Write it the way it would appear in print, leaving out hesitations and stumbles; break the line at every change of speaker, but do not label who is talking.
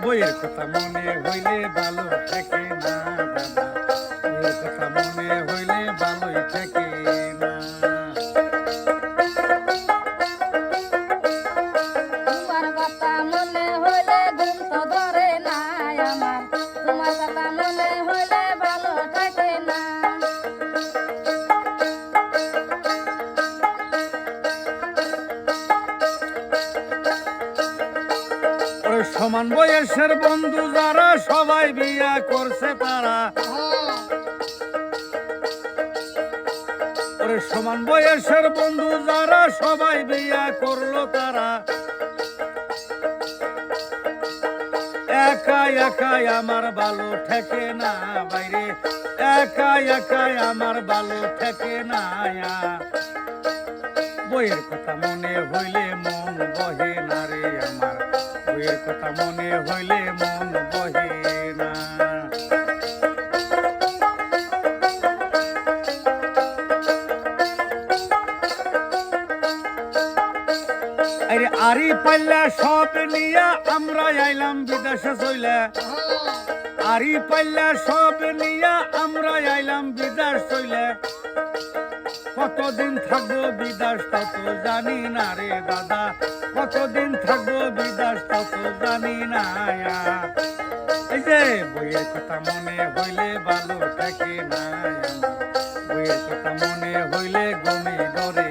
বইয়ের কথা মনে হইলে ভালো থাকে না দাদা, বইয়ের কথা মনে হইলে ভালোই থাকে না।
তোমার কথা মনে হইলে ঘুম তো ধরে না আমার, তোমার কথা মনে হইলে ভালো থাকে না।
ওই সমান বয়সের বন্ধু যারা সবাই বিয়া করছে তারা, ওরে সমান বয়সের বন্ধু যারা সবাই বিয়া করলো তারা, একা একাই আমার ভালো ঠেকে না বাইরে, একা একাই আমার ভালো ঠেকে না। বইয়ের কথা মনে হইলে মন বহে না রে আমার, বইয়ের কথা মনে হইলে মন বহে না। আরে আরি পাল্লা সব নিয়া আমরা আইলাম বিদেশে চইলা, আরি পাল্লা সব নিয়া আমরা আইলাম বিদেশ চইলা। কতদিন থাকবো বিদেশ তা তো জানি না রে দাদা, কতদিন থাকবো বিদেশ তা তো জানি না। এই যে বইয়ের কথা মনে হইলে ভালো থাকে না, বইয়ের কথা মনে হইলে গমি ধরে